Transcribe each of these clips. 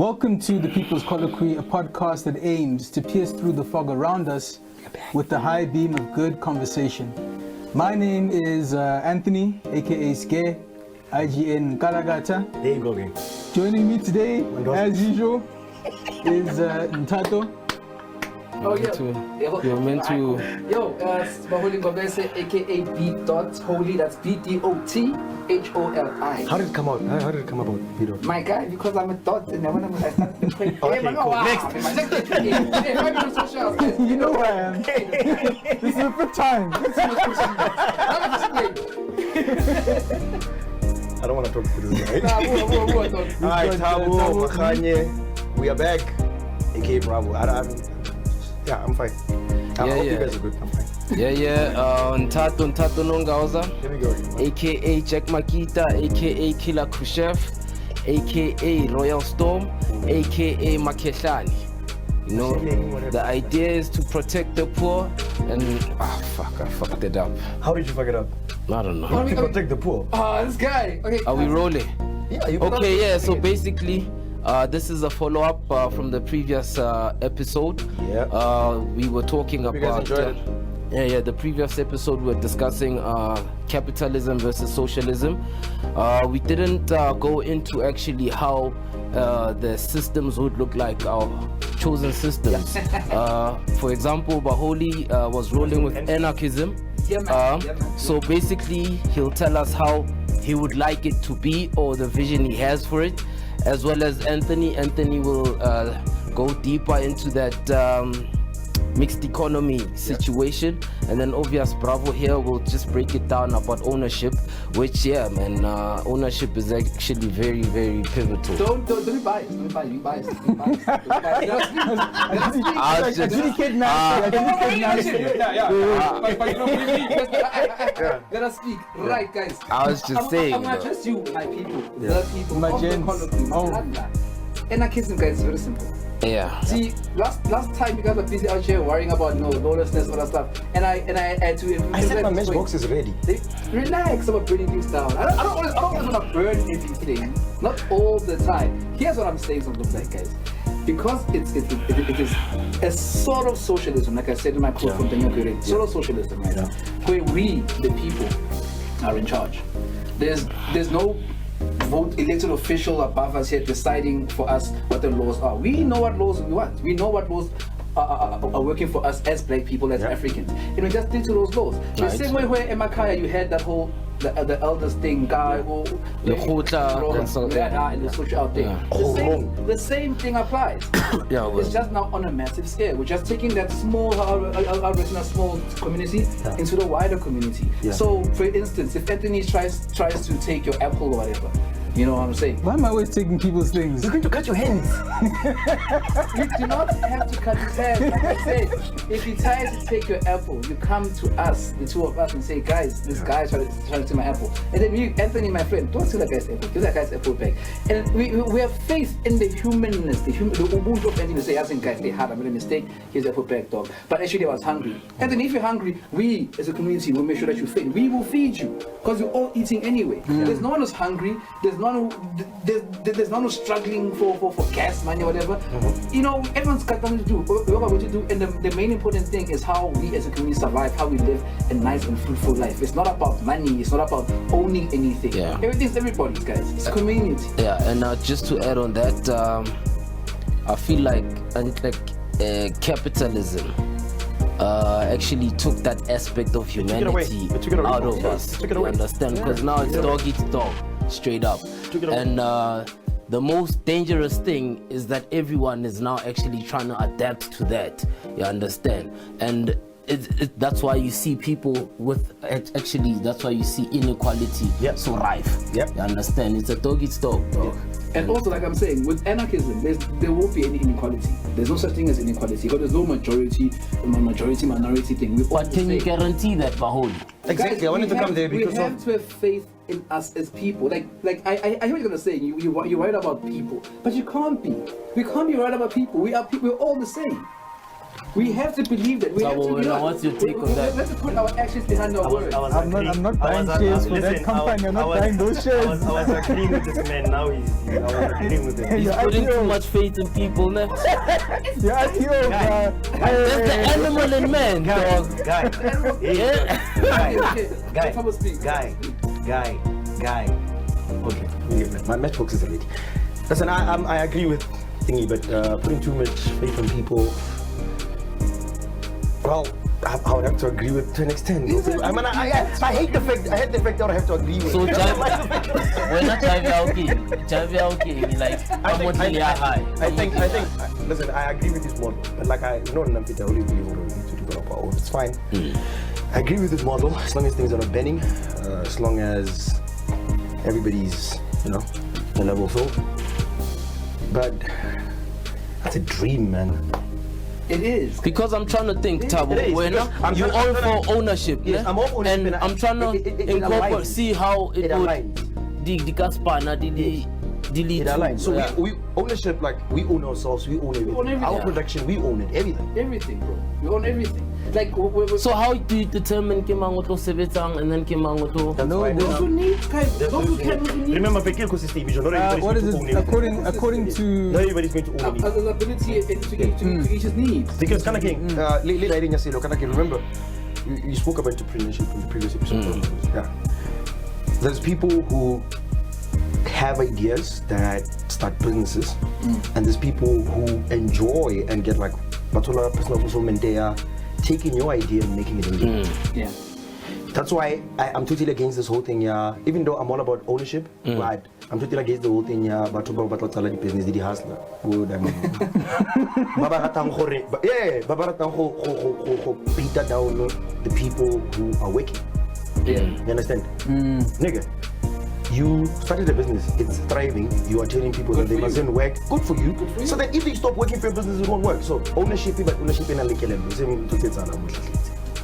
Welcome to The People's Colloquy, a podcast that aims to pierce through the fog around us with the high beam of good conversation. My name is Anthony, aka Ske, IGN Karagata. There you go, gang. Joining me today, as usual, is Ntato. Oh, yeah. You're meant to. Yo, Baholi Gomese, aka B.Holy, that's B.D.O.T.H.O.L.I. How did it come out? How did it come about, Peter? My guy, because I'm a dot and when I started to play. Okay, cool. Next. You know who I am. This is the fifth time. I don't want to talk to this guy. Nah, Alright, Tabo, Makanye, we are back. aka Bravo. I'm fine. I hope you guys are good. I'm fine. Ntato Nongauza, Here we go. aka Jack Makita, aka Killer Khrushchev, aka Royal Storm, aka Makehlani. You know, the idea is to protect the poor and I fucked it up. How did you fuck it up? I don't know. How do you protect the poor? This guy. Okay. Are we rolling? Yeah, you Okay, yeah, so basically this is a follow-up from the previous episode. Yeah. We were talking You guys about enjoyed it? the previous episode we were discussing capitalism versus socialism. We didn't go into actually how the systems would look like, our chosen systems. For example, Baholi was rolling with anarchism. Yeah, man. So basically he'll tell us how he would like it to be or the vision he has for it, as well as Anthony. Anthony will go deeper into that mixed economy situation, and then obvious Bravo here will just break it down about ownership, which ownership is actually very, very pivotal. Don't be biased. Don't be biased. I didn't kid nasty. Let us speak. Right, guys. I was just saying, I'm not though. just you, my people. The people. My of the gents. colloquy. Anarchism, guys, is very simple. Yeah. See, last time you guys were busy out here worrying about lawlessness, all that stuff, and I had to. I said my match box is ready. Relax about burning things down. I don't always want to burn everything, not all the time. Here's what I'm saying, something like, guys, because it is a sort of socialism, like I said in my quote from Daniel Curry, sort of socialism, right? Where we, the people, are in charge. There's no elected official above us here deciding for us what the laws are. We know what laws we want. We know what laws are working for us as black people, as Africans, and we just stick to those laws. The same way where in Makaya you had that whole the elders thing, guy, and the social out there. The same thing applies. It's just now on a massive scale. We're just taking that small community into the wider community. So, for instance, if Anthony tries to take your apple or whatever, you know what I'm saying? Why am I always taking people's things? You're going to cut your hands. You do not have to cut his hands. Like I said, if he tries to take your apple, you come to us, the two of us, and say, guys, this guy tried to take my apple. And then you, Anthony, my friend, don't steal that guy's apple. Give that guy's apple back. And we have faith in the humanness, the ubuntu of Anthony to say, I think, guys, they had a mistake. Here's the apple back, dog. But actually, I was hungry. And then if you're hungry, we, as a community, will make sure that you feed. We will feed you, because we're all eating anyway. There's no one who's hungry. There's no one who's struggling for gas money or whatever. You know, everyone's got something to do. What to do, and the main important thing is how we as a community survive, how we live a nice and fruitful life. It's not about money. It's not about owning anything. Everything's everybody's, guys. It's community. And just to add on that, I feel like capitalism actually took that aspect of humanity out of us. You understand? Because now it's dog eats dog, straight up. And the most dangerous thing is that everyone is now actually trying to adapt to that. You understand? And that's why you see people with that's why you see inequality so rife. You understand? It's a dog eats dog. And also, like I'm saying, with anarchism, there won't be any inequality. There's no such thing as inequality, because there's no minority thing. But can you guarantee that, Baholi? Exactly. Guys, I wanted to come there because we have to have faith in us as people. I hear what you're gonna say. You're worried about people, but you can't be. We can't be worried about people. We're all the same. We have to believe that. We So, have to, now what's your take on that? We have to put our actions behind our words. I'm not buying shares for that company. I'm not buying those shares. I was agreeing with this man. Now I was agreeing with him. He's putting too much faith in people, man. Yeah, That's the animal in man, dog. Guy. Guy. Okay, my matchbox is ready. Listen, I agree with thingy, but putting too much faith in people. Well, I would have to agree with to an extent. I mean, I hate the fact. I hate the fact that I have to agree with. So, we're not okay. Like, I think. Listen, I agree with this model, but like I know, I'm fit. I only believe we need to develop our own. It's fine. I agree with this model as long as things are not bending, as long as everybody's, the level field. But that's a dream, man. It is. Because I'm trying to think, Tabo, you all for ownership, yes, yeah? I'm all for ownership, and I'm trying to incorporate, see how it would, the Gaspana, the aligns. So we ownership, like we own ourselves, we own everything. Our production, we own it, everything. Everything, bro. We own everything. Like, so how do you determine Kimangoto Sebetang and then Kimangoto? Those who need, those who can, remember, Pekil system vision. What is it? According to not everybody's going to own it. Ability to each needs. Because kind of king. Remember, you spoke about entrepreneurship in the previous episode. Yeah. There's people who have ideas that start businesses, and there's people who enjoy and get like personal fulfillment. They are taking your idea and making it into Yeah. That's why I'm totally against this whole thing. Yeah, even though I'm all about ownership, but I'm totally against the whole thing. Yeah, but the business, the hustler. Baba ratang beat down the people who are working. Yeah. You understand? Nigga, you started a business, it's thriving, you are telling people that they mustn't work. Good for you. So that if they stop working for your business, it won't work. So ownership, but ownership in a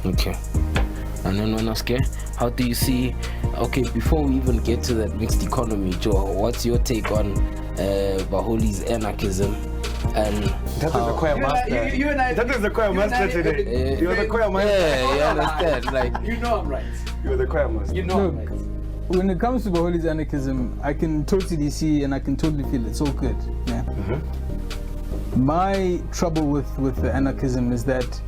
Okay. And then when I ask, how do you see, okay, before we even get to that mixed economy, Joe, what's your take on Baholi's anarchism? And that is the choir master. You and I. That is the choir master today. You're the choir master. Yeah, you understand. Like, you know I'm right. You're the choir master. You know I'm right. When it comes to Baholi's anarchism, I can totally see and I can totally feel it's all good. Yeah. My trouble with the anarchism is that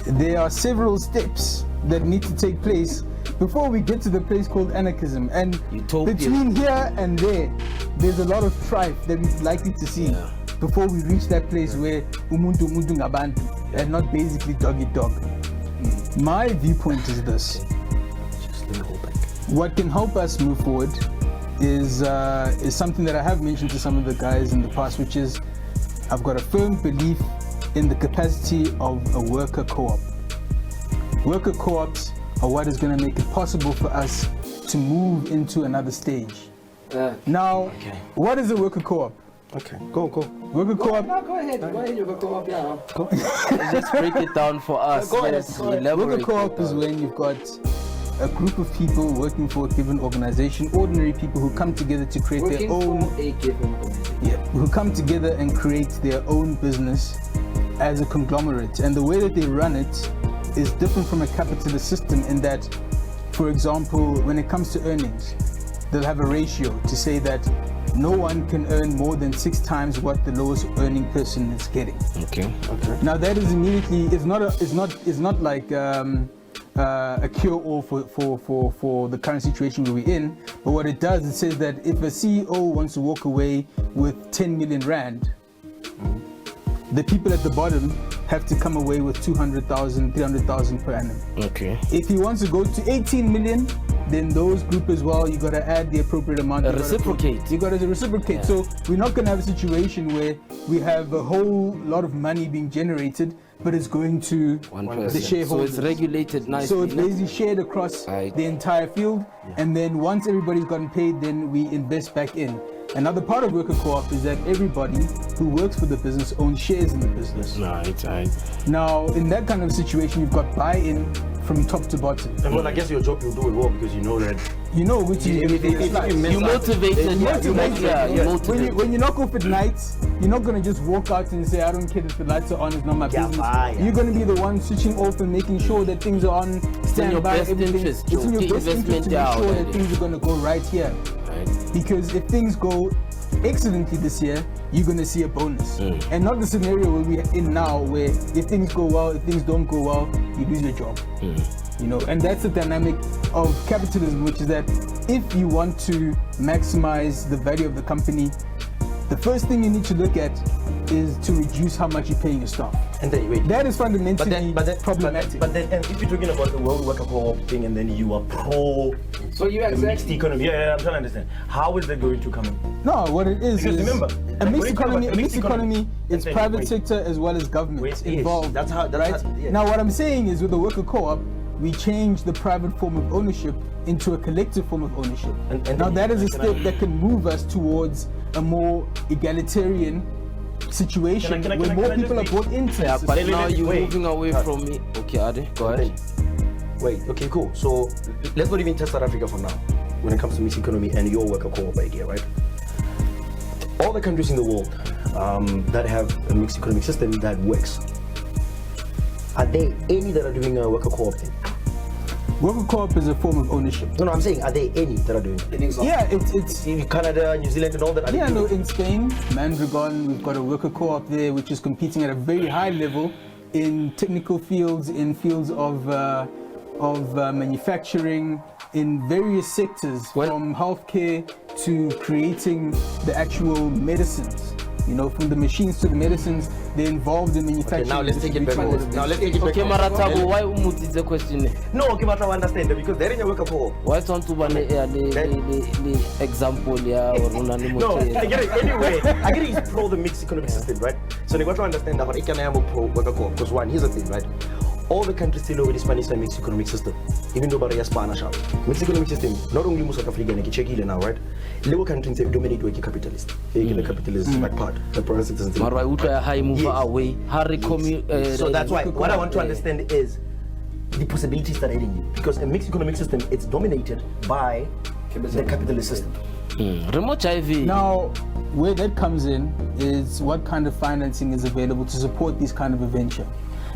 there are several steps that need to take place before we get to the place called anarchism. And between here and there's a lot of strife that we're likely to see before we reach that place where umuntu ngabantu and not basically dog eat dog. My viewpoint is this. What can help us move forward is something that I have mentioned to some of the guys in the past, which is I've got a firm belief in the capacity of a worker co-op. Worker co-ops are what is going to make it possible for us to move into another stage. Now, what is a worker co-op? Okay, go. Worker co-op. No, go ahead. Go ahead, you go co-op now. Just break it down for us. Go ahead. Worker co-op is when you've got a group of people working for a given organization, ordinary people who come together to create their own, who come together and create their own business as a conglomerate. And the way that they run it is different from a capitalist system in that, for example, when it comes to earnings, they'll have a ratio to say that no one can earn more than 6 times what the lowest earning person is getting. Okay. Now that is immediately, it's not like a cure-all for the current situation we're in, but what it does, it says that if a CEO wants to walk away with 10 million rand, the people at the bottom have to come away with 200,000, 300,000 per annum. Okay. If he wants to go to 18 million, then those group as well, you got to add the appropriate amount. Reciprocate. You got to reciprocate. Yeah. So we're not going to have a situation where we have a whole lot of money being generated, but it's going to the shareholders. So it's regulated nicely. So it's basically shared across the entire field, and then once everybody's gotten paid, then we invest back in. Another part of worker co-op is that everybody who works for the business owns shares in the business. Right. Now, in that kind of situation, you've got buy-in from top to bottom. And well, I guess your job you'll do it well because you know that You know which is You motivated, when you knock off at night, you're not gonna just walk out and say, I don't care if the lights are on, it's not my business. You're gonna be the one switching off and making sure that things are on standby. It's in your best interest to make sure that things are gonna go right here. Because if things go excellently this year, you're gonna see a bonus. And not the scenario where we're in now, where if things go well, if things don't go well, you lose your job. You know, and that's the dynamic of capitalism, which is that if you want to maximize the value of the company, the first thing you need to look at is to reduce how much you're paying your staff. And then wait, that is fundamentally problematic. But then, and if you're talking about the world worker co-op thing, and then you are pro, so you mixed economy. Yeah, I'm trying to understand. How is that going to come in? No, what it is remember, a mixed economy is private sector as well as government involved. That's how. Now, what I'm saying is, with the worker co-op, we change the private form of ownership into a collective form of ownership. And now that is a step that can move us towards a more egalitarian situation where more people are bought into it. But now you're moving away from me. Okay, Ade, go ahead. Wait, okay, cool. So let's not even touch South Africa for now when it comes to mixed economy and your worker co-op idea, right? All the countries in the world that have a mixed economic system that works, are there any that are doing a worker co-op thing? Worker co-op is a form of ownership. No, I'm saying, are there any that are doing it? Yeah, it's in Canada, New Zealand, and all that. Yeah, no, in Spain, Mandragon, we've got a worker co-op there, which is competing at a very high level in technical fields, in fields of manufacturing, in various sectors, from healthcare to creating the actual medicines. You know, from the machines to the medicines, they're involved in manufacturing. Okay, now let's take it back. Okay, Maratabu, why is the question? No, okay, but I understand that because they're in a worker co-op. Why don't you want the example here or No, I get it. Anyway, I get it. It's pro the mixed economic system, right? So they got to understand that it can have a pro worker co-op because one, here's the thing, right? All the countries still over the Spanish mixed economic system, even though by Spanish mixed economic system, not only South Africa and check now, right? Little countries have dominate working capitalist. The capitalist like part, the private citizens. So that's why what I want to understand is the possibilities that are in you, because a mixed economic system it's dominated by the capitalist system. Remote IV. Now, where that comes in is what kind of financing is available to support this kind of a venture.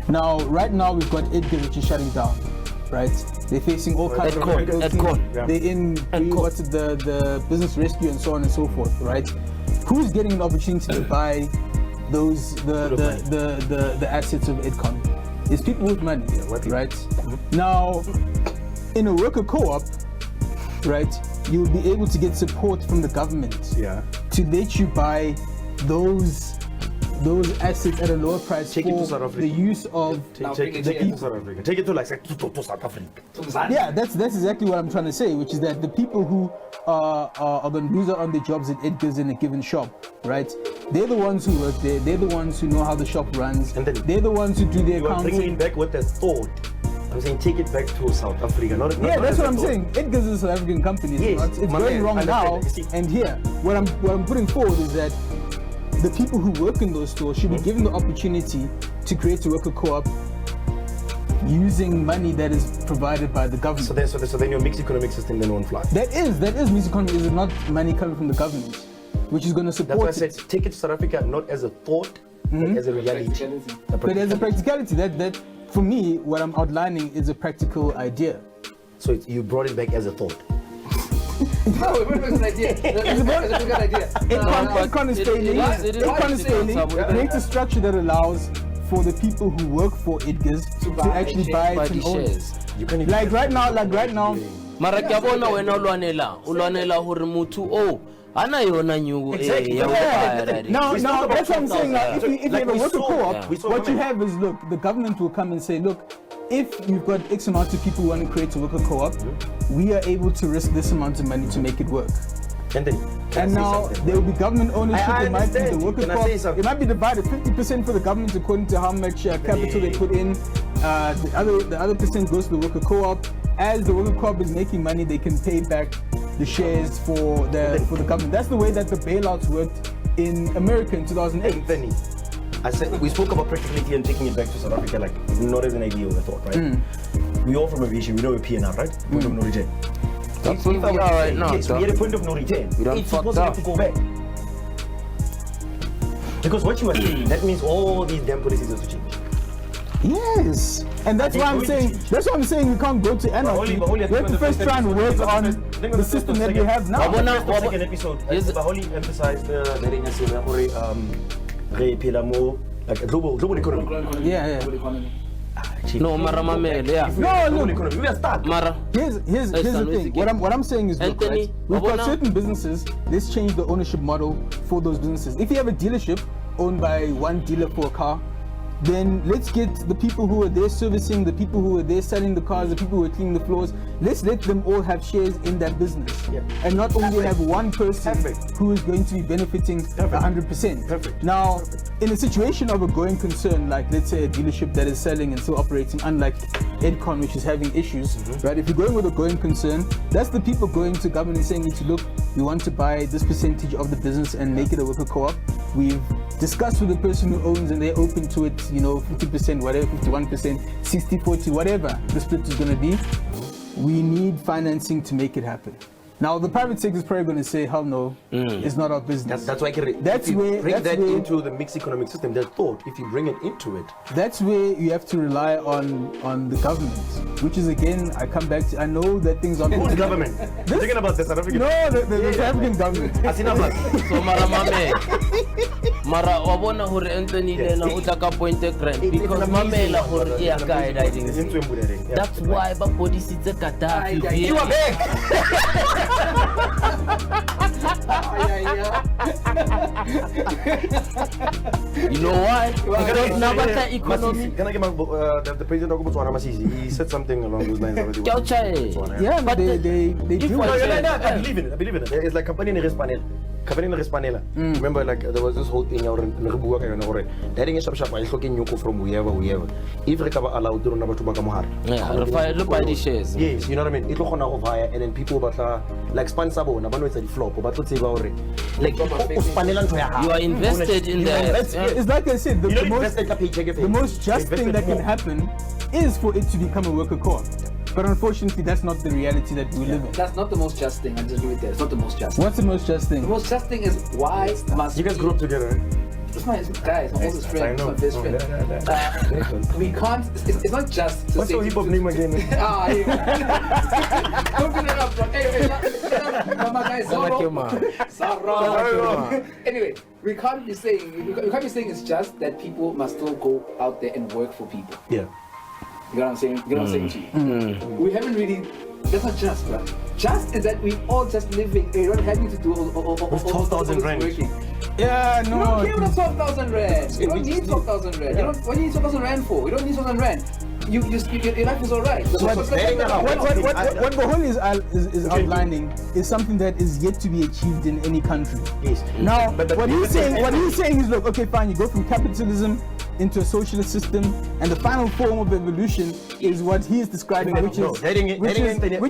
Now, right now we've got Edgar, which is shutting down, right? They're facing all kinds of they're in the business rescue and so on and so forth, right? Who's getting an opportunity to buy those the assets of Edcon? It's people with money, right? Now, in a worker co-op, right, you'll be able to get support from the government to let you buy those assets at a lower price for the use of take it to South Africa. Take it to to South Africa. Yeah, that's exactly what I'm trying to say, which is that the people who are going to lose out on their jobs at Edgar's in a given shop, right? They're the ones who work there. They're the ones who know how the shop runs. And then they're the ones who do their accounting. Bringing it back with the thought. I'm saying take it back to South Africa. That's what I'm saying. Edgar's is a South African company. It's going wrong now. And here, what I'm putting forward is that the people who work in those stores should be given the opportunity to create a worker co-op using money that is provided by the government. So then your mixed economic system then won't fly. That is mixed economy. Is not money coming from the government, which is going to support. That's why I said take it to South Africa not as a thought, but as a reality. But as a practicality, that for me, what I'm outlining is a practical idea. So you brought it back as a thought. No, it's an idea. It's a good idea. Edcon is failing. Create a structure that allows for the people who work for Edgar's to actually buy it and own it. Like right now. Mara kyabona wena ulwanela hore muthu ana yona nyugo Now that's what I'm saying. Now, if you have a worker co-op, what you have is, look, the government will come and say, look, if you've got X amount of people who want to create a worker co-op, we are able to risk this amount of money to make it work. And now there will be government ownership. It might be the worker co-op. It might be divided 50% for the government according to how much capital they put in. The other percent goes to the worker co-op. As the worker co-op is making money, they can pay back the shares for the government. That's the way that the bailouts worked in America in 2008. I said we spoke about practicality and taking it back to South Africa, like not as an idea or a thought, right? We all from aviation, we know a PNR, right? We from Norwegian. That's what we are right now. Yes, we are at a point of no return. We done It's fucked impossible up. to go back. Because what you are saying, that means all these damn policies have to change. Yes, and that's I why think I'm we saying. need to- That's why I'm saying we can't go to anarchy. But only We have to first try and work on the system that we have now. The second episode, Yes. but only emphasize the like global economy. Yeah. No, Mara Mamele, yeah. No, Global look. economy. We are stuck. Mara. Here's the son, thing. where's the What I'm saying is, look, Anthony, right? We've got Wabona? certain businesses. Let's change the ownership model for those businesses. If you have a dealership owned by one dealer for a car, then let's get the people who are there servicing, the people who are there selling the cars, the people who are cleaning the floors. Let's let them all have shares in that business, Yeah. and not only have one person Perfect. who is going to be benefiting 100%. Perfect. Now, in a situation of a going concern, like let's say a dealership that is selling and still operating, unlike Edcon, which is having issues, right? If you're going with a going concern, that's the people going to government and saying, look, we want to buy this percentage of the business and make it a worker co-op. We've discussed with the person who owns and they're open to it, 50%, whatever, 51%, 60-40, whatever the split is going to be. We need financing to make it happen. Now, the private sector is probably going to say, hell no, it's not our business. That's why That's if you where- bring that's that where- into the mixed economic system, that thought, if you bring it into it, That's where you have to rely on the government, which is, again, I come back to, I know that things are... who's the government? You're thinking about this, I don't think No, the South African government. Asina Black. So Mara Mame. Mara wabona hore Anthony Yes. na utaka point a grand It's because an amazing Mamela one, hore brother. yeah It's an guy amazing one. riding. It's into Mbudere. Yeah. That's why ba body sits a Gaddafi. You are back! You know why? Because Nabata economy. Can I get the president of Botswana, Masisi? He said something along those lines already. Kyautjhae. Yeah, But but they if do I No, it. you're like that. I believe in it. It's like company in Rispanel. Company in Rispanela. Remember, like there was this whole thing out in Rebuak and over. That is shop. I looking Yoko from whoever. If recover allowed to run about Tobacco Mahar. Yeah, look by the shares. Yes, you know what I mean. It look on over higher, and then people but like span sabo. Na bano it's the flop. But let's say about like Spanelan to You are invested in that. Yeah. It's like I said, You the don't most invest like a paycheck. the most just thing that can happen is for it to become a worker co-op. But unfortunately, that's not the reality that we live in. That's not the most just thing. I'm just leave it there. It's not the most just. What's the most just The thing? most just thing is why must You guys grew up together, right? It's my guy, it's my oldest friend, it's my best friend. We can't. It's not just. To What's say your hip hop name again? Ah, hey. Don't put it up, bro. Hey, my guy, Zorro. Anyway, we can't be saying it's just that people must still go out there and work for people. Yeah. You know what I'm saying? You know what I'm saying to you? We haven't really. That's not just, bro. Just is that we all just living. We're not having to do all 12,000 rand. working. Yeah, You don't no. care about 12,000 rand. You don't need 12,000 rand. You don't. What do you need 12,000 rand for? You don't need 12,000 rand. Your life is alright. What Bohol is outlining is something that is yet to be achieved in any country. Yes. Now, But what he's saying is, look, okay, fine, you go from capitalism into a socialist system, and the final form of evolution is what he is describing, which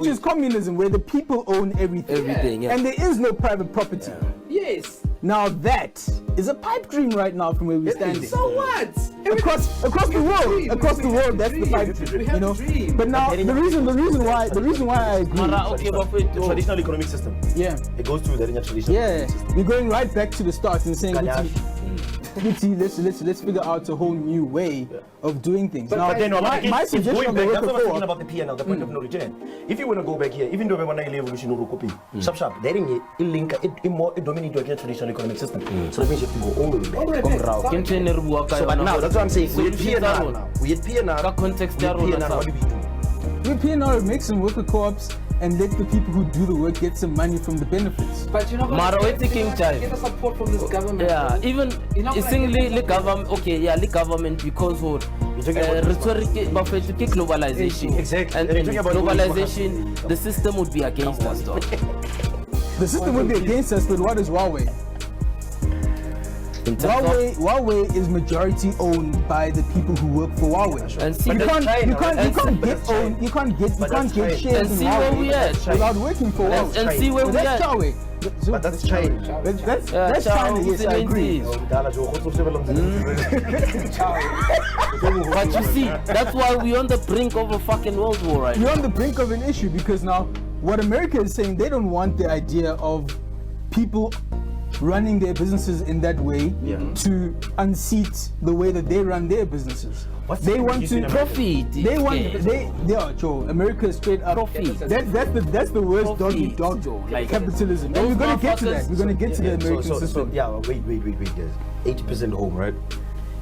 is communism, where the people own everything. Everything, yeah. And there is no private property. Yes. Now that is a pipe dream right now from where we're standing. So what? Across the world, that's the pipe We dream, have you know. a dream. But now the reason why I agree. Mara, okay, but wait, The traditional economic system. Yeah. It goes through the traditional Yeah, economic system. we're going right back to the start and saying, Ganache. let's figure out a whole new way of doing things. Now, But then, my it's suggestion going of the back, that's worker what I was thinking co-op, about the P&L, the point of no return. If you want to go back here, even though we want to evolution or copy, sharp, that it dominate to a traditional economic system. So that means you have to go all the way back. Come round. Can change the work. So, but now, that's what I'm saying. So We had P&R now. We had P&R. That context We there had on P&R. What do we do? with P&R, make some worker co-ops and let the people who do the work get some money from the benefits. But you're not Mara, gonna wait a king time. get the support from this government. Yeah, bro. even You're not gonna singly get the government. Okay, yeah, the government because of You're talking about rhetoric, but for globalization. Exactly. And You're talking about globalization, the system would be against us, though. The system would be against us, but what is Huawei? In terms of Huawei is majority owned by the people who work for Huawei. and see You the can't get shares and in see where we Huawei at. without working for and Huawei. see where But we that's at. Huawei. But that's China. That's China, yes, I agree. But you see, that's why we're on the brink of a fucking world war right now. We're on the brink of an issue because now what America is saying, they don't want the idea of people running their businesses in that way to unseat the way that they run their businesses. They want to profit. They want Joe. America is straight up Profit. That's the worst dog eat dog Like, capitalism. And we're gonna get to that. We're gonna get to the American system. Wait, guys. 80% home, right?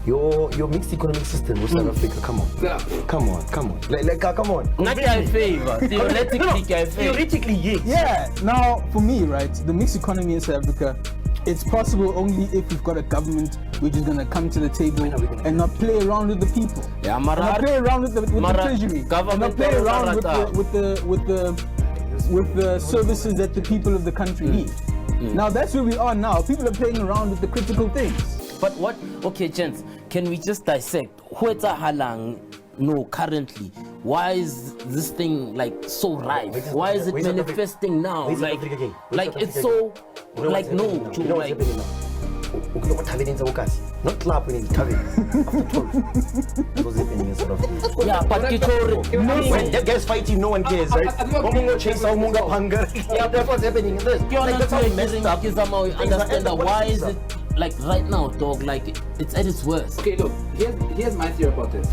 Your mixed economic system with South Africa, come on. Come on. Come on. Not I favor. Theoretically, yes. Yeah. Now, for me, right, the mixed economy in South Africa, it's possible only if we've got a government which is going to come to the table and not play around with the people. Yeah, and not play around with the treasury. And not play around with the services that the people of the country need. Now, that's where we are now. People are playing around with the critical things. But what? Okay, gents, can we just dissect? What's a halang? No, currently, why is this thing like so rife? Why is it manifesting now? Like it's so like no. You know what's happening now? Not clap when it's coming after 12. What's happening in South Africa? Yeah, but when that guy's fighting, no one cares, right? Yeah, that's what's happening in this. Like, that's how we messed up. Understand that why is it like right now, dog? Like it's at its worst. Okay, look. Here's my theory about this.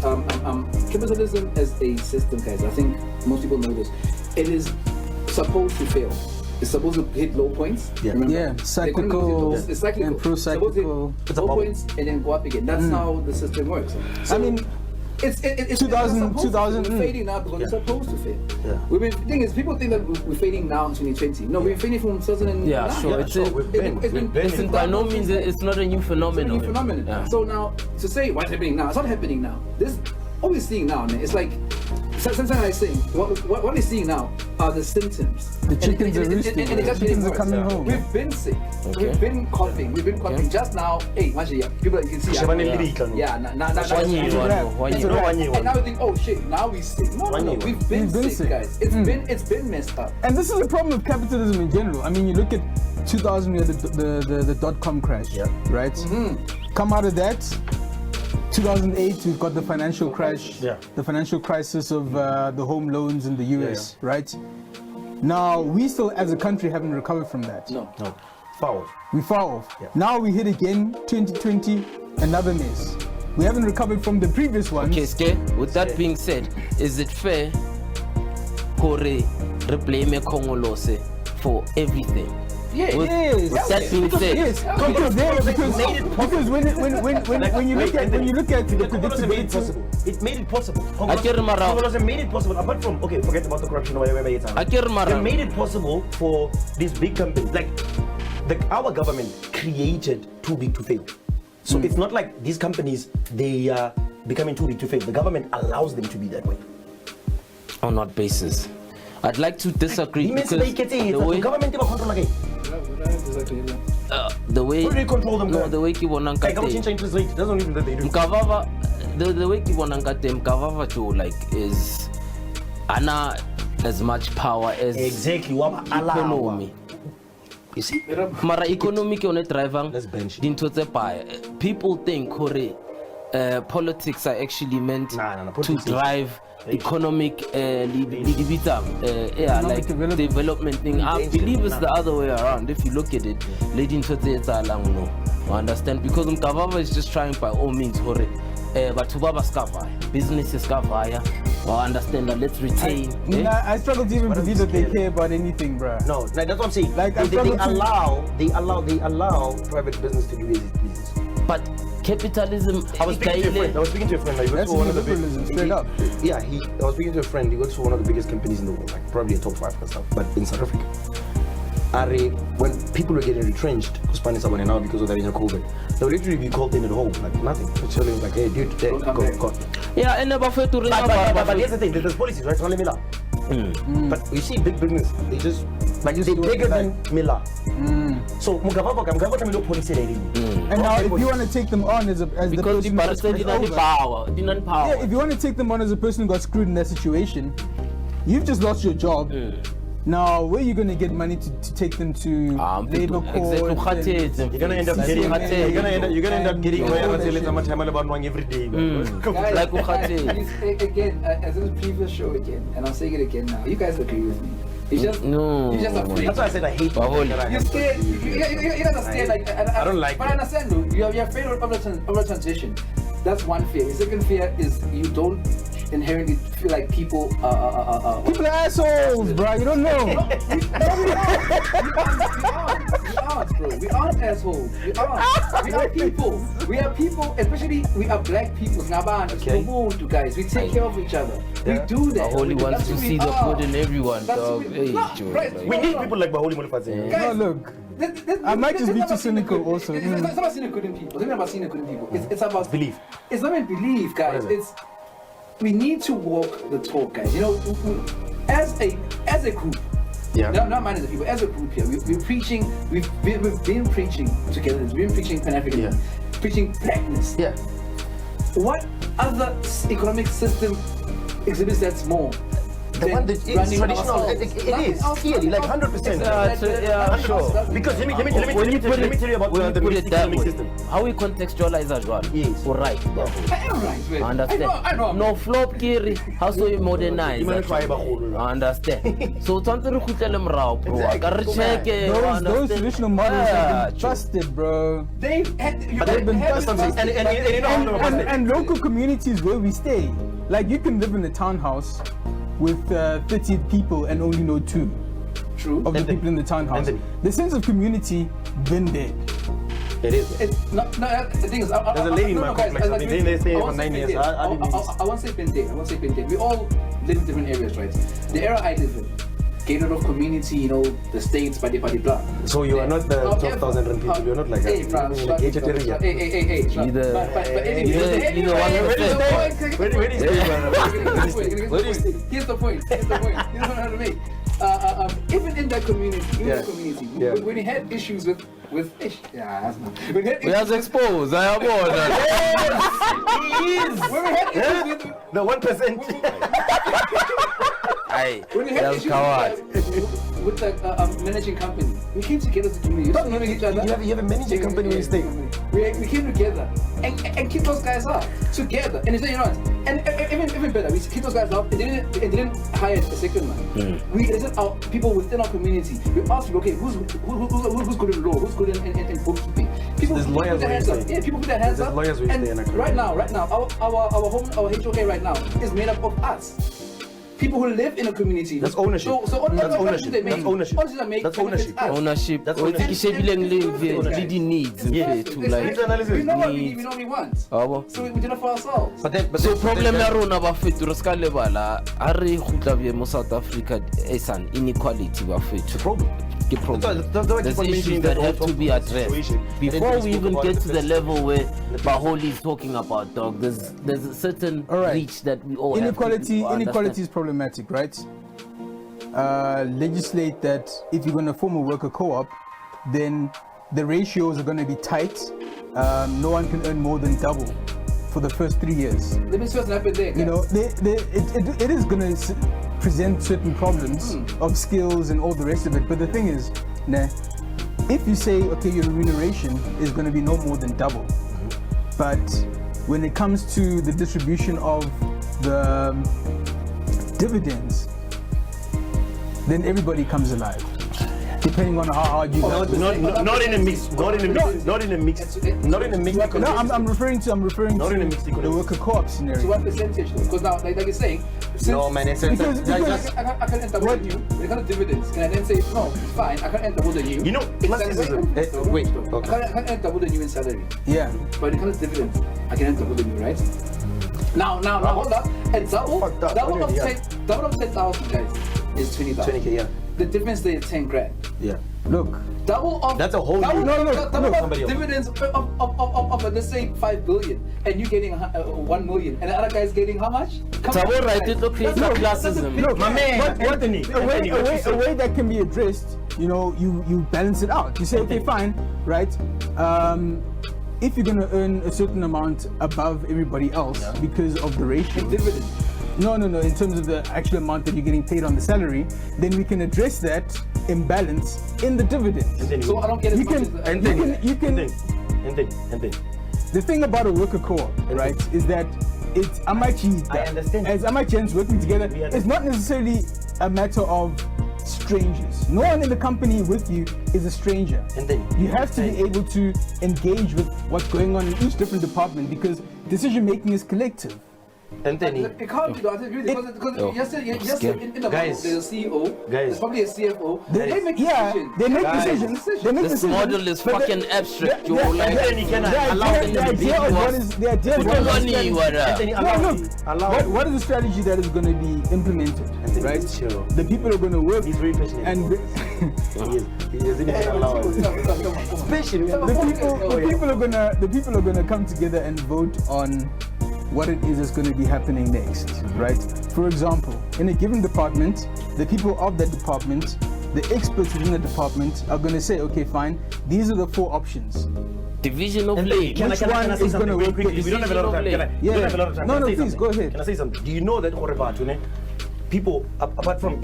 Capitalism as a system, guys. I think most people know this. It is supposed to fail. It's supposed to hit low points. Yeah, cyclical. It's cyclical. And pro-cyclical. It's low points and then go up again. That's how the system works. So, I mean, it's 2000. We're fading now because it's supposed to fail. Yeah. The thing is, people think that we're fading now in 2020. No, we're fading from 2009. Yeah, sure. It's by no means it's not a new phenomenon. It's a new phenomenon. Yeah. So now to say what's happening now, it's not happening now. This what we're seeing now, man. It's like sometimes I say what we're seeing now are the symptoms. The chickens are roosting. And The chickens are coming home. We've been sick. Okay. We've been coughing. Just now. Hey, Maji, people you can see. And now we think, oh shit, now we're sick. No, we've been sick, guys. It's been messed up. And this is the problem with capitalism in general. I mean, you look at 2000, we had the dot-com crash, right? Come out of that, 2008, we've got the financial crash, the financial crisis of the home loans in the US, right? Now, we still, as a country, haven't recovered from that. No. Foul. We far off. Now we hit again, 2020, another mess. We haven't recovered from the previous ones. Okay, Ske, with that being said, is it fair for reblame Congolose for everything? Yeah, With that being said, because when you look at the predictability, it made it possible. Akirmara. Congolose made it possible. Apart from forget about the corruption or whatever it's on. They made it possible for these big companies. Like our government created too big to fail. So it's not like these companies they are becoming too big to fail. The government allows them to be that way. On what basis? I'd like to disagree because the way Who do they control them? no, the way you want to change interest rate. Doesn't even that they do. the way you want to Mkavava to like is Anna as much power as Exactly. economy. You see? Mara economic on a driver. Let's bench it. Into the pie. People think politics are actually meant to politics drive economic development thing. I believe it's the other way around. If you look at it, leading to the no. I understand because Mkavava is just trying by all means but to Baba Skavaya, business is Skavaya. I understand that let's retain. I struggle to even believe that they care about anything, bruh. No, that's what I'm saying. Like they allow private business to do as it pleases. But capitalism. I was speaking to a friend. Like, That's one of the liberalism, straight up. Yeah, I was speaking to a friend. He works for one of the biggest companies in the world, like probably a top 5 and stuff, but in South Africa. When people were getting retrenched, because now because of the COVID, they would literally be called in at home, like nothing. It's telling like, hey, dude, go. Yeah, and never fair to but here's the thing, there's policies, right? Only Miller. But you see, big business, they just like they're bigger than Miller. So Mugavava no policy already. And now, if you want to take them on as the person who got screwed over, power. Yeah, if you want to take them on as a person who got screwed in that situation, you've just lost your job. Now, where are you going to get money to take them to labor court? You're gonna end up getting every day. Guys, again, as in the previous show again, and I'm saying it again now. You guys agree with me. It's just No. you're just afraid. That's why I said I hate Baholi. You're scared. You guys are scared. Like I don't like But it. I understand though. You're afraid of the transition. That's one fear. The second fear is you don't inherently feel like people are People are assholes, bro. You don't know. we aren't, bro. We aren't assholes. We aren't. We are people. We are people, especially we are black people. Okay. Guys, we take care of each other. Yeah. We do that. Baholi wants That's to who we see the are. good in everyone, That's dog. who we- Hey, No, Joe, right. like- We need people like Baholi Mulifazi. Guys, No, look. I might just be too cynical also. It's not about seeing the good in people. It's not about seeing the good in people. It's about Belief. It's not about belief, guys. What is it? It's we need to walk the talk, guys. You know, as a group. Yeah. Not mine as a people. As a group here, we're preaching. We've been preaching together. We've been preaching Pan-Africanism, preaching blackness. Yeah. What other economic system exhibits that more? The one that is running traditional. ourselves? It Nothing is else, clearly like nothing else. 100%. Yeah, sure. Because let me When you tell you about when the you put it that economic way, system. how we contextualize as well. Yes. Right. I am right, man. I understand. I know. No flop kiri. How so you modernize? You might try Baholi. I understand. So tante re khutlele morao bro. Ka re check Those traditional models have been busted, bro. They've been busted. And you know how to And, it. and local communities where we stay, like you can live in a townhouse with 30 people and only know 2 True. of the people in the townhouse. Anthony. The sense of community been dead. It is. It's not, the thing is, There's a lady in my guys, complex. I mean, they stay I for won't 9 say years. been dead. I didn't I won't say been dead. We all live in different areas, right? The era I live in, gated off community, you know, the states, blah. So you are not the 12,000 rand people. You're not like Hey, that. France, You're in a gated area. Hey. Either- But anyway, either one of them. Where do you stay, brother? Where do you stay? Here's the point. You know what I'm trying to make. Even in that community, Yeah. when we had issues with when we had We issues has exposed. I am on that. when we had issues with The 1%. Aye. when we had That's issues coward. with the managing company, we came together as a community. We stopped knowing each other. You have a managing company when you stay. We came together and keep those guys up together. And you know what? And even better, we keep those guys up and didn't hire a second man. We listened our people within our community. We asked people, okay, who's good in law? Who's good in bookkeeping? People There's put lawyers their where hands you up. stay. Yeah, people put their hands There's up. lawyers where you And stay in a right now, our HOA right now is made up of us. People who live in a community. That's ownership. So That's ownership. They make, That's ownership. Honestly, they make That's benefits ownership. us. Ownership. That's O ownership. tiki shebileng le Guys. the needs. Yeah. To It's like. Needs analysis. We know what we need, Needs. we know what we want. Abo. So we did it for ourselves. So problem ya rona ba fetu re ska lebala a re khutla be mo South Africa is an inequality ba fetu Problem. ke problem. That's why I There's keep on issues mentioning that that have to whole be addressed situation. before And we then even spoke get about to the the best. level where Baholi is talking about, dog. There's a certain All right. reach that we all Inequality have to inequality is problematic, right? Legislate that if you're going to form a worker co-op, then the ratios are going to be tight. No one can earn more than double for the first 3 years. Let me see what's happened there. You know, it is going to present certain problems of skills and all the rest of it. But the thing is, nah, if you say, okay, your remuneration is going to be no more than double, but when it comes to the distribution of the dividends, then everybody comes alive, depending on how hard you work. Not in a mix. Not in a mix. No, I'm referring to Not in a mixed the economy. worker co-op To scenario. what percentage though? Because now, like you're saying, since No, man, it's Because- I can enter more than you. When it comes to dividends, can I then say, no, it's fine, I can enter more than you. You know, classicism. Wait, okay. I can enter more than you in salary. Yeah. But when it comes to dividends, I can enter more than you, right? Now, hold up. And double Fucked up. of Already, yeah. 10,000 guys is 20,000. 20K, yeah. The difference there is 10 grand. Yeah. Look, Double of That's a whole double, new- double of somebody else. dividends of let's say 5 billion, and you getting 1 million, and the other guy's getting how much? Come Tabo on, right, guys. it look That's like a- that's a classism. big look, My man, Anthony. a way that can be addressed, you know, you balance it out. You say, okay, fine, right? If you're gonna earn a certain amount above everybody else because of the ratio, dividend. no, in terms of the actual amount that you're getting paid on the salary, then we can address that imbalance in the dividends. So I don't get as You much can- as the, you can- Anthony. The thing about a worker co-op, right, is that it's Amachi I understand. as Amachians working together. We understand. It's not necessarily a matter of strangers. No one in the company with you is a stranger. And then you have to be able to engage with what's going on in each different department because decision making is collective. And then it can't be though. I agree because yesterday in the guys, model, there's a CEO, guys, there's probably a CFO. They make decisions. They make Guys, decisions. They make This decisions. model is But fucking abstract. You like the idea of what is the idea of what is the strategy. No, look, what is the strategy that is going to be implemented, right? The people are going to work. He's very passionate. And Especially the people are gonna come together and vote on what it is that's going to be happening next, right? For example, in a given department, the people of that department, the experts within the department are going to say, okay, fine, these are the 4 options. Division of labor. Can I say something very quickly? We don't have a lot of time. We don't have a lot of time. No, Can I say please, something? go ahead. Can I say something? Do you know that people, apart from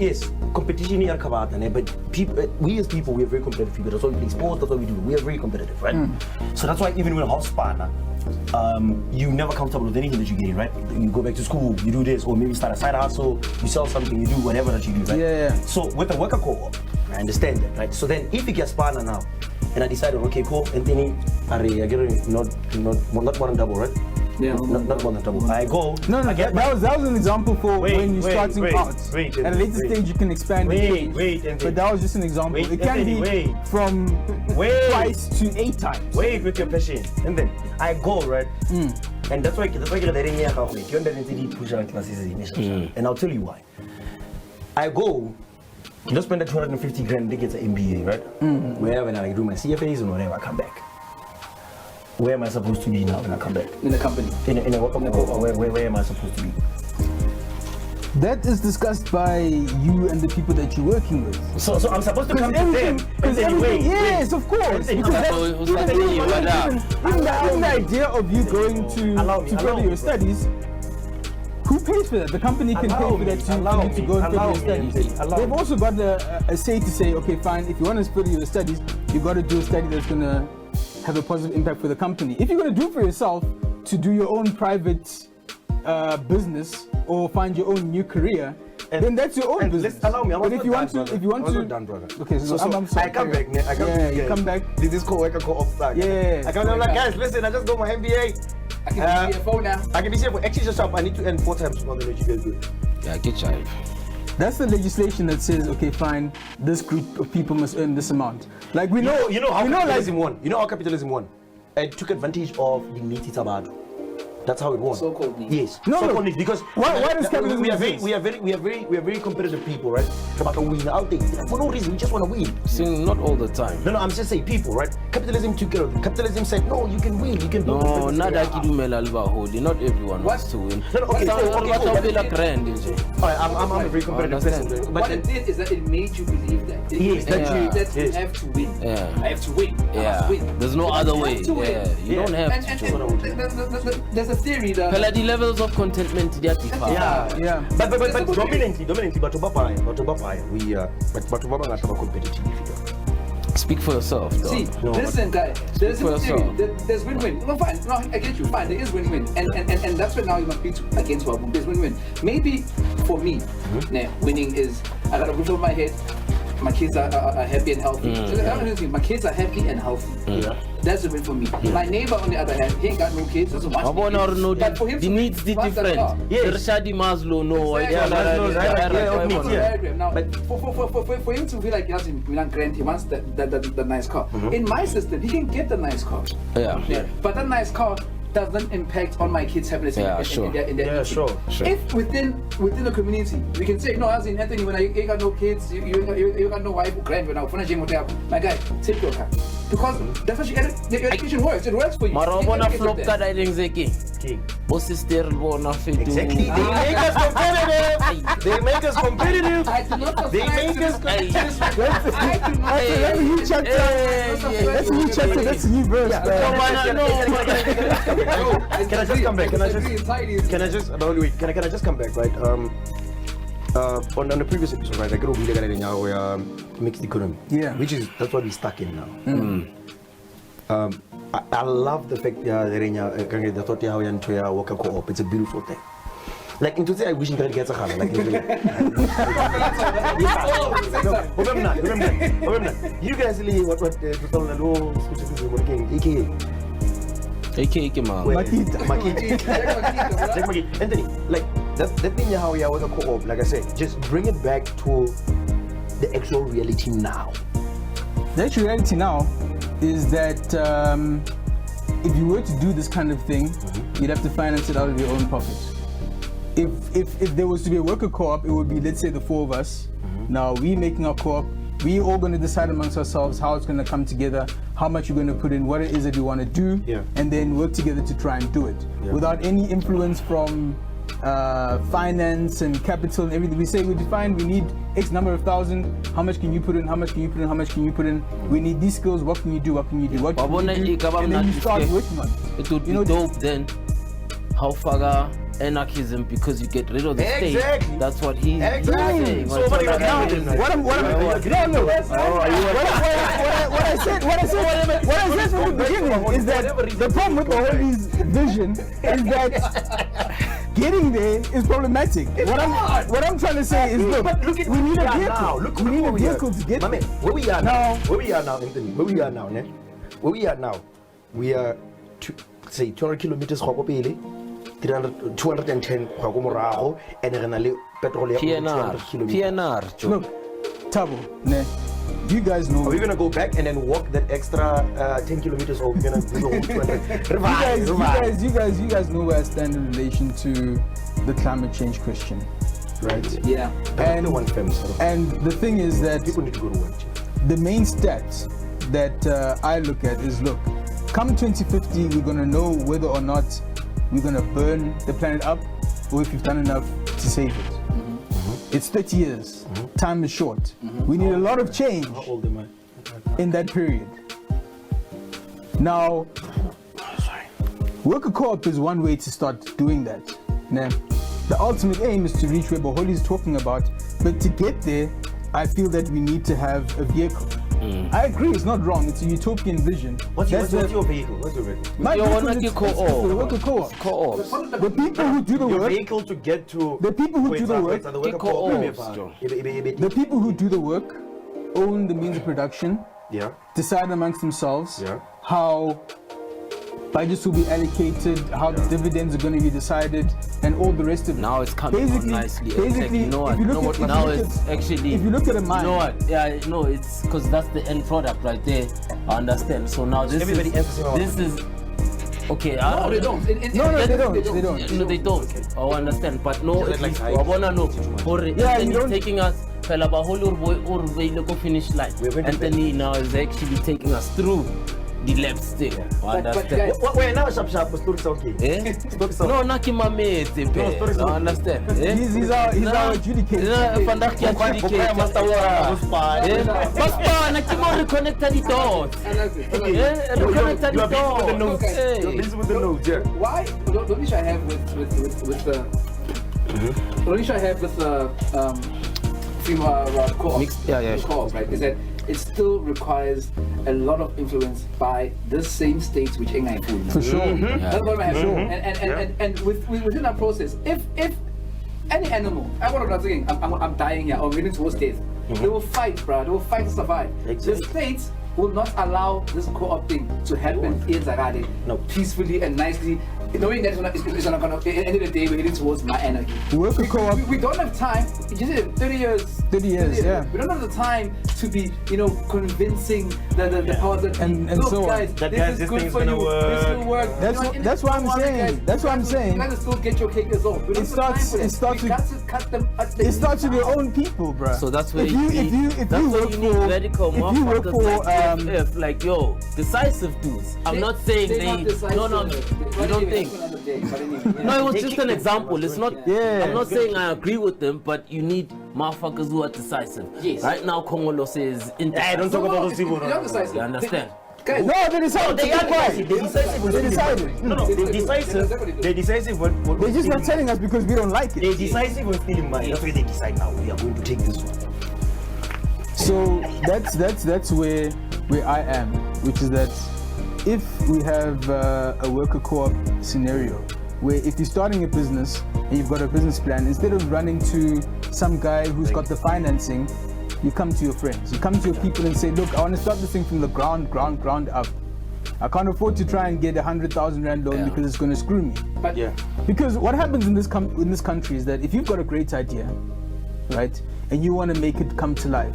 competition here, but people, we as people, we are very competitive people. That's why we play sports, that's what we do. We are very competitive, right? So that's why even when a house partner, you never comfortable with anything that you get, right? You go back to school, you do this, or maybe start a side hustle, you sell something, you do whatever that you do, right? Yeah. So with the worker co-op, I understand that, right? So then if you get partner now, and I decided, okay, cool, Anthony, I get not more than double, right? Yeah, not more than double. I go. No, that was an example for when you're starting out. Wait, at a later stage, you can expand. But that was just an example. It can be from twice to 8 times. Wait with your passion, and then I go right, and that's why you're letting me out. You're letting push out classes, and I'll tell you why. I go. You don't spend that 250 grand to get an MBA, right? Where when I do my CFAs and whatever, I come back. Where am I supposed to be now when I come back? In the company. Where am I supposed to be? That is discussed by you and the people that you're working with. So I'm supposed to come to them. Yes, of course. Even the idea of you going to further your studies, who pays for that? The company can pay for that to go and further your studies. They've also got a say to say, okay, fine, if you want to further your studies, you got to do a study that's going to have a positive impact for the company. If you're going to do it for yourself to do your own private business or find your own new career, then that's your own business. Allow me. But if you want to, done, brother. Okay, so I'm sorry. I come back. You come back. This is co-worker co-op start. Yeah. I come back. I'm like, guys, listen, I just got my MBA. I can be CFO now. I can be CFO. Actually, just up. I need to earn 4 times more than what you guys do. Yeah, get jive. That's the legislation that says, okay, fine, this group of people must earn this amount. Like we know, you know how capitalism won. You know how capitalism won. It took advantage of the meaty tabado. That's how it won. So-called need. Yes. No, so-called need, because why does capitalism exist? we are very competitive people, right? About to win out there. For no reason, we just want to win. See, not all the time. No, I'm just saying people, right? Capitalism took care of it. Capitalism said, no, you can win, you can build No, not that you do not everyone wants to win. No, okay, Alright, I'm a very competitive person. What it did is that it made you believe that. Yes, that you have to win. Yeah. I have to win. I Yeah. must win. There's no other way. have to win. Yeah. You don't have to. There's a theory that The levels of contentment they are different. Yeah. But dominantly, we are competitive. Speak for yourself. Dog. see, No, listen, guy. There's for a theory. yourself. There's win-win. No, fine. No, I get you. Fine. There is win-win, and that's what now you must be against what there's win-win. Maybe for me, winning is I got a roof over my head. My kids are happy and healthy. So, my kids are happy and healthy. That's a win for me. My neighbor, on the other hand, he ain't got no kids. Doesn't want but for him the to needs the want that car. different. Yes. Rashadi Maslow, no. Now, for him to feel like he has Milan Grant, he wants the nice car. In my system, he can get the nice car. Yeah. But that nice car doesn't impact on my kids' happiness in their Sure. If within the community we can say, no, as in Anthony, when you got no kids, you got no wife or grandmother, my guy, take your car. Because that's what your education works. It works for you. Marabona flop that I think Zeki. Sister bona fit. Exactly. They make us competitive. They make us competitive. I do not They make us competitive. That's a new chapter. That's a new chapter. That's a new verse. Can I just come back? Can I just come back, right? On the previous episode, right, I got to be now mixed economy. Yeah. That's what we're stuck in now. I love the fact that it's a beautiful thing. Like into say I wish I get a car. Like you guys really what AKA man. Makita. Anthony, like that thing how you are with a co-op, like I said, just bring it back to the actual reality now. The actual reality now is that if you were to do this kind of thing, you'd have to finance it out of your own pocket. If there was to be a worker co-op, it would be, let's say, the four of us. Now we making our co-op, we all going to decide amongst ourselves how it's going to come together, how much you're going to put in, what it is that you want to do, and then work together to try and do it without any influence from finance and capital and everything. We say we define we need X number of thousand. How much can you put in? How much can you put in? How much can you put in? We need these skills. What can you do? What can you do? What can you do? And then you start working on it. It would be dope then. How far anarchism because you get rid of the state. That's what he's saying. So what I said from the beginning is that the problem with the whole vision is that getting there is problematic. What I'm trying to say is, look, we need a vehicle. We need a vehicle to get there. Where we are now, Anthony. Where we are now, we are say 200 kilometers from Kopele. 210 and petrol PNR. Look, Tabo, you guys know. Are we gonna go back and then walk that extra 10 kilometers, or we're gonna do the whole 200? You guys know where I stand in relation to the climate change question, right? Yeah. And the thing is that people need to go to work. The main stats that I look at is, look, come 2050, we're gonna know whether or not we're gonna burn the planet up, or if we've done enough to save it. It's 30 years. Time is short. We need a lot of change in that period. Now, worker co-op is one way to start doing that. Now, the ultimate aim is to reach where Boholi is talking about, but to get there, I feel that we need to have a vehicle. I agree, it's not wrong. It's a utopian vision. What's your vehicle? My vehicle is co-op. the worker co-op. The people who do the Your work. vehicle to get to. The people who do the work. The people who do the work own the means of production. Yeah. Decide amongst themselves. Yeah. How budgets will be allocated, how the dividends are going to be decided, and all the rest of it. Now it's coming on nicely. Basically, you know what? if you look at Actually, if you look at a mine, you know what? Yeah, no, it's because that's the end product right there. I understand. So now this Everybody is okay. No, they don't. They don't. No, they don't. I understand, but no, at least I wanna know. Yeah, you don't. Taking us. Finish line. Anthony now is actually taking us through the left stick. I understand. Wait, now sharp, story's okay. No, nakimamete, I understand. He's our adjudicator. I like it. You're busy with the notes, yeah. Why? The issue I have with the issue I have with the co-op, right, is that it still requires a lot of influence by the same states which Engai food. For sure. That's what I have. And within that process, if any animal, I'm not saying I'm dying here or leading towards death, they will fight, bro. They will fight to survive. Exactly. The states will not allow this co-op thing to happen in Zagade peacefully and nicely, knowing that it's not going to, at the end of the day, we're heading towards my anarchy. Worker co-op. We don't have time. You said 30 years. 30 years, yeah. We don't have the time to be, convincing the powers that and look, so on. guys, this is good for you. This will work. That's what I'm saying. That's what I'm saying. You guys still get your cake as well. It starts with your own people, bro. So that's where if you work for radical motherfuckers like yo, decisive dudes. I'm not saying they don't think. No, it was just an example. It's not. Yeah. I'm not saying I agree with them, but you need motherfuckers who are decisive. Yes. Right now, Congolo says indecisive. Hey, don't talk about those people. They're not decisive. You understand? Guys, No, they decided. They are decisive. They're decisive. No, they're decisive. They're decisive. They're just not telling us because we don't like They're it. decisive when stealing money. That's why they decide now. We are going to take this one. So that's where I am, which is that if we have a worker co-op scenario, where if you're starting a business and you've got a business plan, instead of running to some guy who's got the financing, you come to your friends, you come to your people and say, look, I want to start this thing from the ground up. I can't afford to try and get 100,000 rand loan because it's going to screw me. But Because what happens in this country is that if you've got a great idea, right, and you want to make it come to life,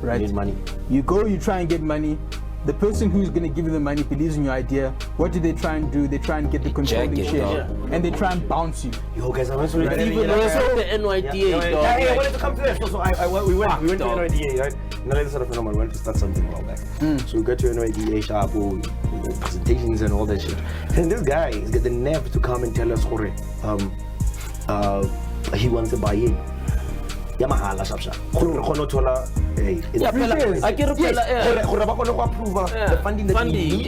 right? You need money. You go, you try and get money. The person who's going to give you the money believes in your idea. What do they try and do? They try and get the controlling Jack it, share, dog. and they try and bounce you. Yo, guys, I went to Even also the NYDA, dog. I wanted to come to that. So we went to dog. NYDA, right? Now that's sort of phenomenon. We went to start something a while back. So we got to NYDA sharp, presentations and all that shit. And this guy has got the nerve to come and tell us, he wants to buy in. Yamahala sharp. I can repel The funding that we need.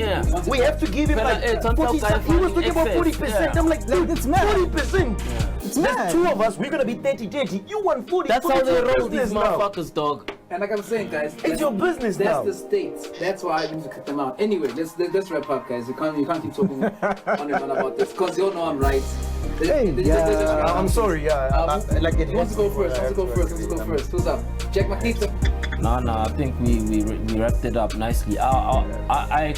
We have to give him like 40. He was talking about 40%. I'm like, dude, it's mad. 40%. It's mad. There's two of us. We're gonna be 30-30. You want 40. That's how they roll these business now. motherfuckers, dog. And like I'm saying, guys, It's your business that's now. the state. That's why I need to cut them out. Anyway, let's wrap up, guys. You can't keep talking on and on about this because you all know I'm right. I'm sorry. Like it Who wants to go first? Who's up? Jack Makita. No, I think we wrapped it up nicely. I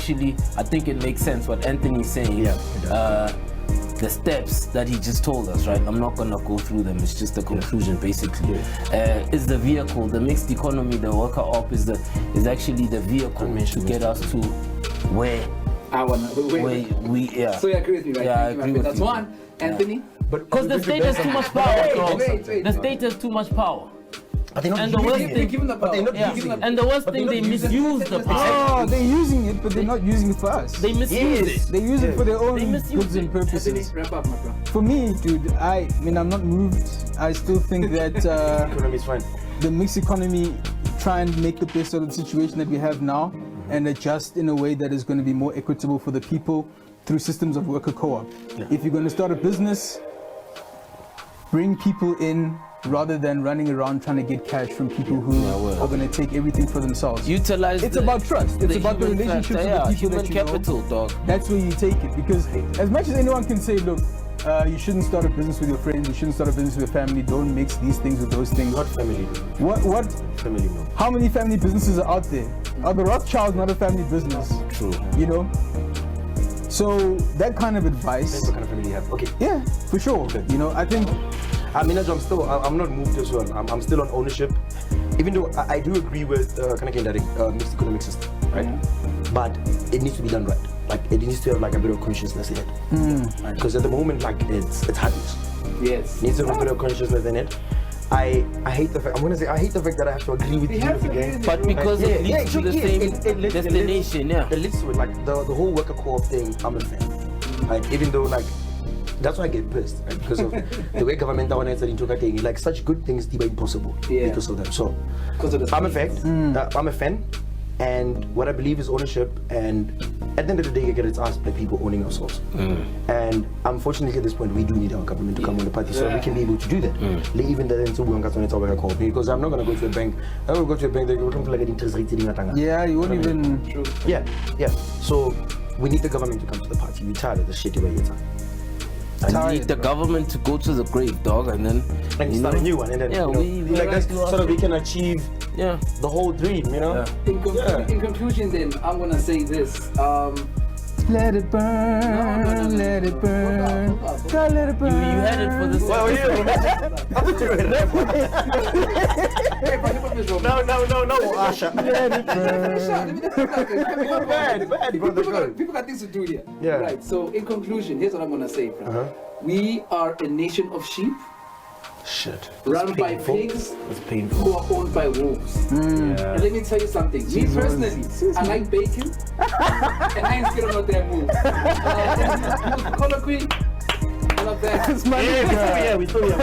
think it makes sense what Anthony's saying. The steps that he just told us, right? I'm not gonna go through them. It's just the conclusion, basically. Is the vehicle, the mixed economy, the worker op is actually the vehicle to get us to where we. So you agree with me, right? Yeah, I Thank you, my agree friend. with That's you. one. Anthony. Because the state has too much power, dog. Wait. The state has too much power. And the worst thing, Give him the power. and the worst thing, they misuse the power. Oh, they're using it, but they're not using it for us. They misuse it. They use it for their own They misuse goods and it. purposes. Anthony, wrap up, my bro. For me, dude, I mean, I'm not moved. I still think that economy is fine. the mixed economy, try and make the best of the situation that we have now and adjust in a way that is going to be more equitable for the people through systems of worker co-op. If you're going to start a business, bring people in rather than running around trying to get cash from people who are going to take everything for themselves. Utilize It's about trust. It's about the human relationships factor, with the people human that you capital, know. dog. That's where you take it, because as much as anyone can say, look, you shouldn't start a business with your friends, you shouldn't start a business with your family, don't mix these things with those things. Not family. What? Family, no. How many family businesses are out there? Are the Rothschilds not a family business? True. You know? So that kind of advice, What kind of family you have? Okay. yeah, for sure. Okay. You know, I think I'm not moved as well. I'm still on ownership, even though I do agree with mixed economic system, right? But it needs to be done right. Like it needs to have like a bit of consciousness in it, because at the moment, like it's heartless. Yes. It needs to have a bit of consciousness in it. I hate the fact. I hate the fact that I have to agree with We you have to again. agree. But because it Yeah, leads to the it same leads- destination, It leads to it, like the whole worker co-op thing. I'm a fan. Like even though like. That's why I get pissed, right? Because of the way government into thing. Like such good things they were impossible because of them. So Because of the I'm a fan, and what I believe is ownership. And at the end of the day, it's us, the people owning ourselves. And unfortunately, at this point, we do need our government to come on the party so we can be able to do that. Even then, so we don't call me because I'm not gonna go to a bank. I will go to a bank. They're going to like an interest rate. yeah, you won't even. Yeah. So we need the government to come to the party. We're tired of the shitty way it's. I need the government to go to the grave, dog, and then start a new one, and then we like that's so that we can achieve yeah. the whole dream, you know. In conclusion, then I'm gonna say this. Let it burn, let it burn, God, let it You burn. had it for the No, Asha. Let it burn. Bad, brother. People got things to do here. Yeah. Right. So in conclusion, here's what I'm gonna say. We are a nation of sheep Shit. run by pigs It's painful. who are owned by wolves. And let me tell you something. Me personally, I like bacon, and I ain't scared of no damn wolves. Color queen. I love that. It's my We still here.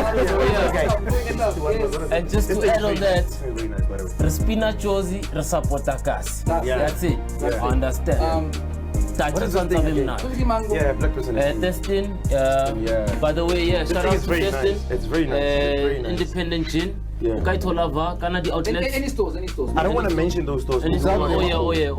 And just to add on that, Very nice, by the way. Respina Chosi, Resapota Kasi. That's it. That's it. Understand? What is that thing again? Yeah, black person. Destin, Yeah. by the way, shout thing out is to very Destin. nice. It's very nice. It's very nice. Independent gin. Yeah. Okay, Tolava, Canada outlets. Any stores. I don't want to mention those stores. Any stores. Oh yeah.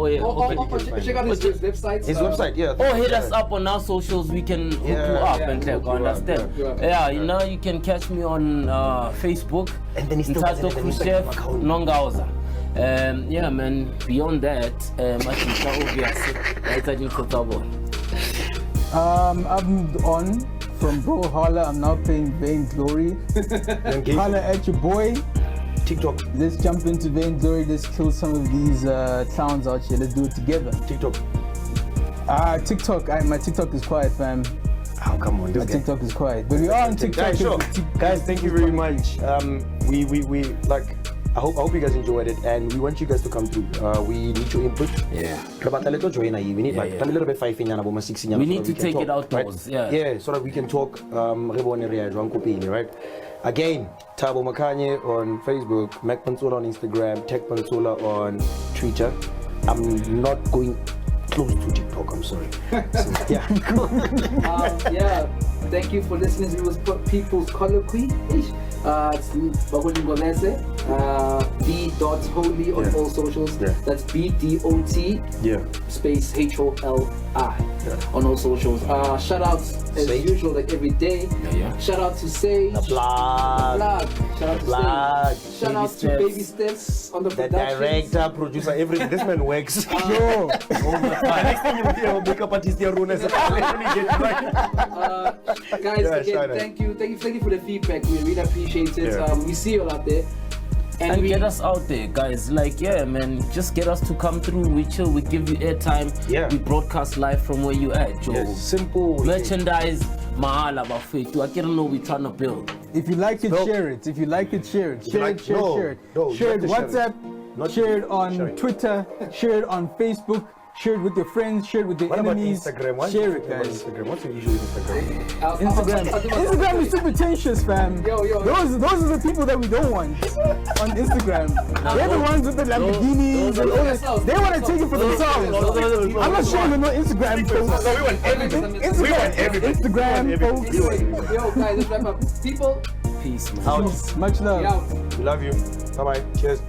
Check out his website. His website, yeah. Or hit us up on our socials. We can hook you up and hook you up, understand. yeah. You know, you can catch me on Facebook. And then he still Ntato has an Khrushchev account. Nongauza. Yeah, man. Beyond that, I think that I've moved on from Bro Holla. I'm now playing Vainglory. Holla at your boy. TikTok. Let's jump into Vainglory. Let's kill some of these clowns out here. Let's do it together. TikTok. TikTok. My TikTok is quiet, fam. Oh, come on. My TikTok is quiet. But we are on TikTok. Guys, sure. Guys, thank you very much. We like. I hope you guys enjoyed it, and we want you guys to come through. We need your input. Yeah. We need like a little bit 5 in 6 in. We need to take it outdoors. Right? Yeah, so that we can talk. Right? Again, Tabo Makanye on Facebook, Mac Pansula on Instagram, Tech Pansula on Twitter. I'm not going close to TikTok. I'm sorry. So, yeah. Thank you for listening to People's Colloquy. It's B.Holy on all socials. That's B.D.O.T. space HOLI on all socials. Shout out as usual, like every day. Shout out to Sage. The blog. Shout out to Sage. Shout out to Baby Steps on the production. Director, producer, everything. This man works. Yo. Next time you hear makeup artist here, guys, again, thank you for the feedback. We really appreciate it. We see you all out there. And get us out there, guys. Like, man, just get us to come through. We chill, we give you airtime. We broadcast live from where you at, Joe. Simple. Merchandise, mahala bafetu. I don't know we're trying to build. If you like it, share it. If you like it, share it. Share it. Share it. Share it WhatsApp. Share it on Twitter. Share it on Facebook. Share it with your friends, share it with your enemies. Instagram? Share it, guys. Instagram. What's your issue with Instagram? Instagram is too pretentious, fam. Those are the people that we don't want on Instagram. They're the ones with the Lamborghinis and all that. They want to take it for themselves. I'm not sharing with no Instagram folks. No, we want everything. Instagram folks. Yo, guys, let's wrap up. People, peace, man. Out. Much love. we out. We love you. Bye-bye. Cheers.